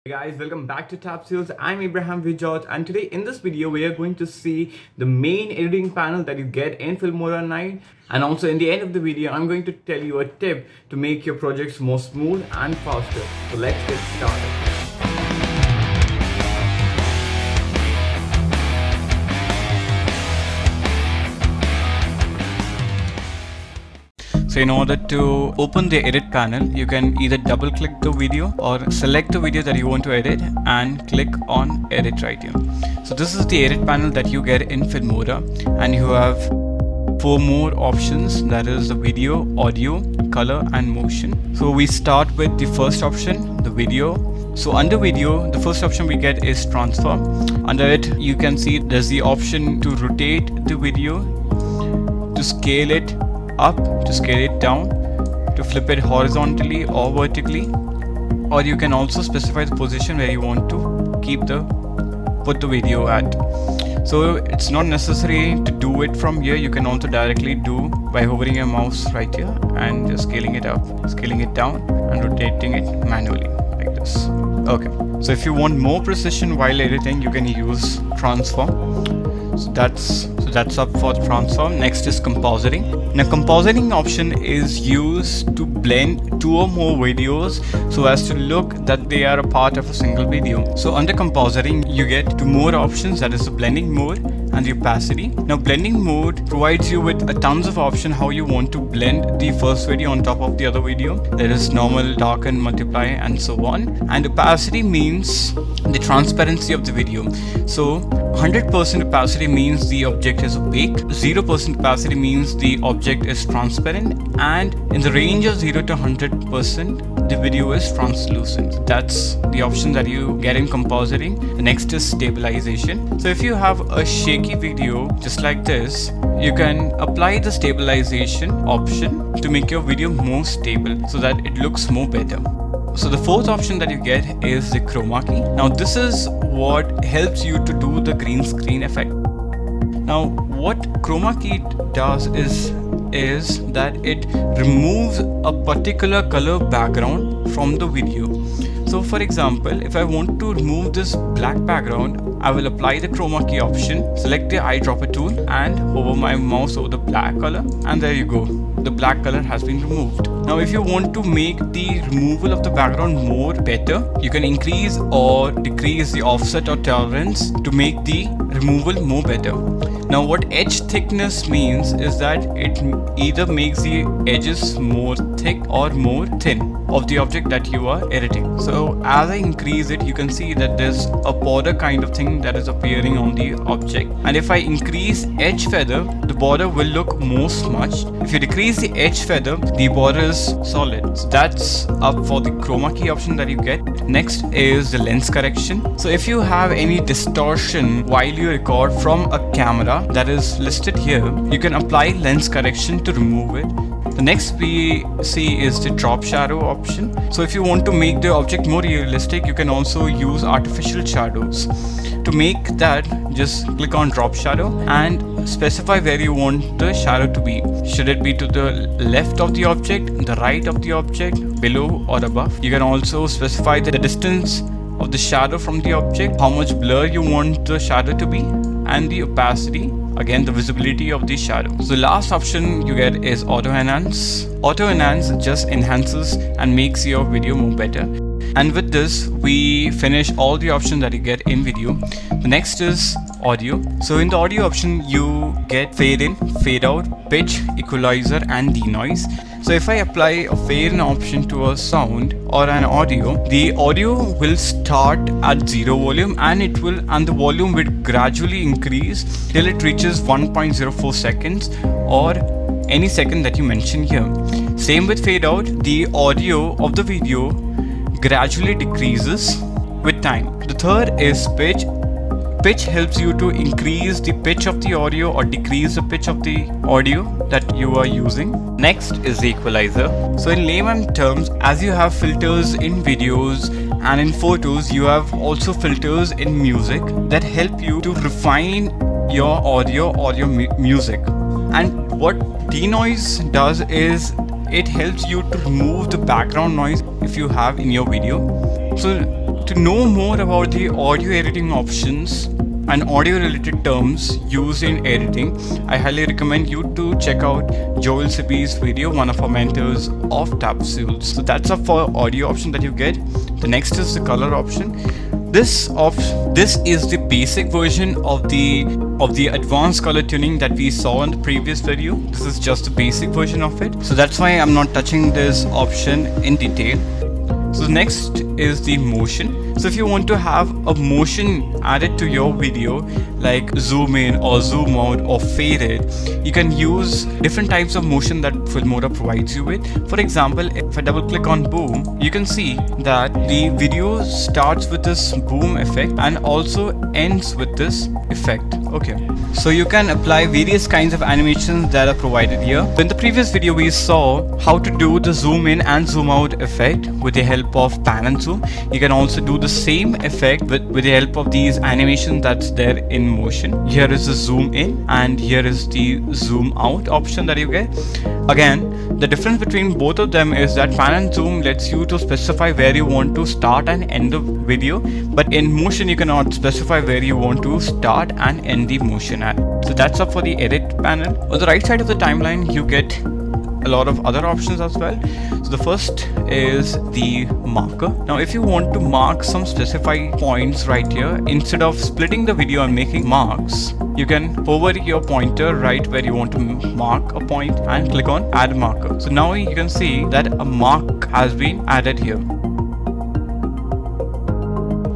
Hey guys, welcome back to Tapsules. I'm Abraham Vijot, and today in this video we are going to see the main editing panel that you get in Filmora 9, and also in the end of the video I'm going to tell you a tip to make your projects more smooth and faster. So let's get started. So in order to open the edit panel, you can either double click the video or select the video that you want to edit and click on edit right here. So this is the edit panel that you get in Filmora, and you have 4 more options, that is the video, audio, color and motion. So we start with the first option, the video. So under video, the first option we get is transform. Under it you can see there's the option to rotate the video, to scale it up, to scale it down, to flip it horizontally or vertically, or you can also specify the position where you want to put the video at. So it's not necessary to do it from here. You can also directly do by hovering your mouse right here and just scaling it up, scaling it down and rotating it manually like this. Okay, so if you want more precision while editing, you can use transform. So that's up for transform. Next is compositing. Now compositing option is used to blend 2 or more videos so as to look that they are a part of a single video. So under compositing you get 2 more options, that is the blending mode and the opacity. Now blending mode provides you with a tons of options how you want to blend the first video on top of the other video. There is normal, darken, multiply and so on. And opacity means the transparency of the video. So 100% opacity means the object is opaque, 0% opacity means the object is transparent, and in the range of 0 to 100% the video is translucent. That's the option that you get in compositing. The next is stabilization. So if you have a shaky video just like this, you can apply the stabilization option to make your video more stable so that it looks more better. So the fourth option that you get is the chroma key. Now this is what helps you to do the green screen effect. Now what chroma key does is that it removes a particular color background from the video. So for example, if I want to remove this black background, I will apply the chroma key option, select the eyedropper tool and hover my mouse over the black color, and there you go. The black color has been removed. Now if you want to make the removal of the background more better, you can increase or decrease the offset or tolerance to make the removal more better. Now what edge thickness means is that it either makes the edges more thick or more thin of the object that you are editing. So as I increase it, you can see that there's a border kind of thing that is appearing on the object, and if I increase edge feather, the border will look more smudged. If you decrease the edge feather, the border is solid. So that's up for the chroma key option that you get. Next is the lens correction. So if you have any distortion while you record from a camera that is listed here, you can apply lens correction to remove it. The next we see is the drop shadow option. So if you want to make the object more realistic, you can also use artificial shadows. To make that, just click on drop shadow and specify where you want the shadow to be. Should it be to the left of the object, the right of the object, below or above? You can also specify the distance of the shadow from the object, how much blur you want the shadow to be, and the opacity, again the visibility of the shadow. So the last option you get is auto enhance. Auto enhance just enhances and makes your video more better. And with this we finish all the options that you get in video. The next is audio. So in the audio option you get fade in, fade out, pitch, equalizer and denoise. So if I apply a fade in option to a sound or an audio, the audio will start at 0 volume and the volume will gradually increase till it reaches 1.04 seconds or any second that you mention here. Same with fade out, the audio of the video gradually decreases with time. The third is pitch. Pitch helps you to increase the pitch of the audio or decrease the pitch of the audio that you are using. Next is the equalizer. So in layman terms, as you have filters in videos and in photos, you have also filters in music that help you to refine your audio or your music. And what denoise does is it helps you to remove the background noise if you have in your video. So To know more about the audio editing options and audio related terms used in editing, I highly recommend you to check out Joel Sibi's video, one of our mentors of Tapsules. So that's up for audio option that you get. The next is the color option. This is the basic version of the advanced color tuning that we saw in the previous video. This is just the basic version of it. So that's why I'm not touching this option in detail. So the next is the motion. So if you want to have a motion added to your video, like zoom in or zoom out or faded, you can use different types of motion that Filmora provides you with. For example, if I double click on boom, you can see that the video starts with this boom effect and also ends with this effect. Okay, so you can apply various kinds of animations that are provided here. In the previous video, we saw how to do the zoom in and zoom out effect with the help of pan and zoom. You can also do the same effect with the help of these animations that's there in motion. Here is the zoom in and here is the zoom out option that you get. Again, the difference between both of them is that pan and zoom lets you to specify where you want to start and end the video, but in motion you cannot specify where you want to start and end the motion at. So that's up for the edit panel. On the right side of the timeline, you get a lot of other options as well. So the first is the marker. Now if you want to mark some specified points right here, instead of splitting the video and making marks, you can hover your pointer right where you want to mark a point and click on add marker. So now you can see that a mark has been added here.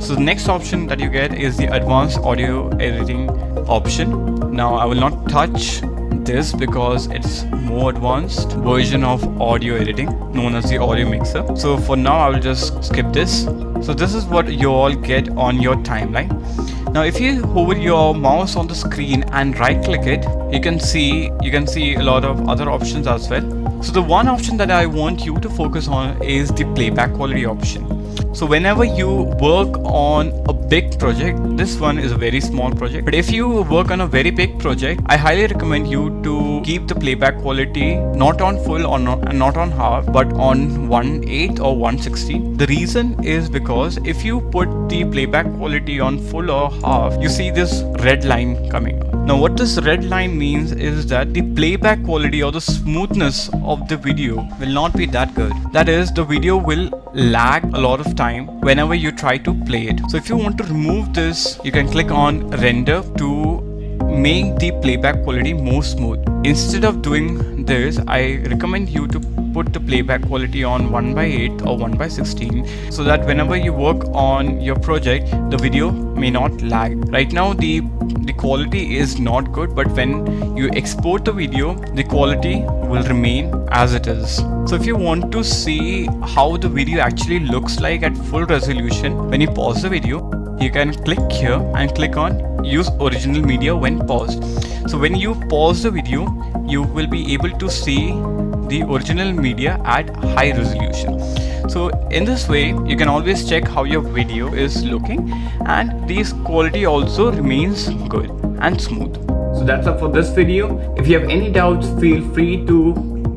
So the next option that you get is the advanced audio editing option. Now I will not touch this because it's more advanced version of audio editing known as the audio mixer. So for now I will just skip this. So this is what you all get on your timeline. Now if you hover your mouse on the screen and right click it, you can see a lot of other options as well. So the one option that I want you to focus on is the playback quality option. So whenever you work on a big project, this one is a very small project, but if you work on a very big project, I highly recommend you to keep the playback quality not on full or not on half, but on 1/8 or 1/16. The reason is because if you put the playback quality on full or half, you see this red line coming. Now what this red line means is that the playback quality or the smoothness of the video will not be that good. That is, the video will lag a lot of time whenever you try to play it. So if you want to remove this, you can click on render to make the playback quality more smooth. Instead of doing this, I recommend you to put the playback quality on 1/8 or 1/16 so that whenever you work on your project, the video may not lag. Right now the quality is not good, but when you export the video, the quality will remain as it is. So if you want to see how the video actually looks like at full resolution, when you pause the video, you can click here and click on use original media when paused. So when you pause the video, you will be able to see the original media at high resolution. So in this way, you can always check how your video is looking, and this quality also remains good and smooth. So that's up for this video. If you have any doubts, feel free to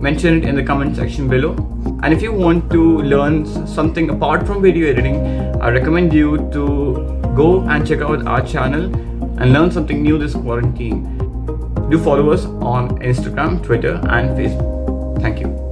mention it in the comment section below. And if you want to learn something apart from video editing, I recommend you to go and check out our channel and learn something new this quarantine. Do follow us on Instagram, Twitter and Facebook. Thank you.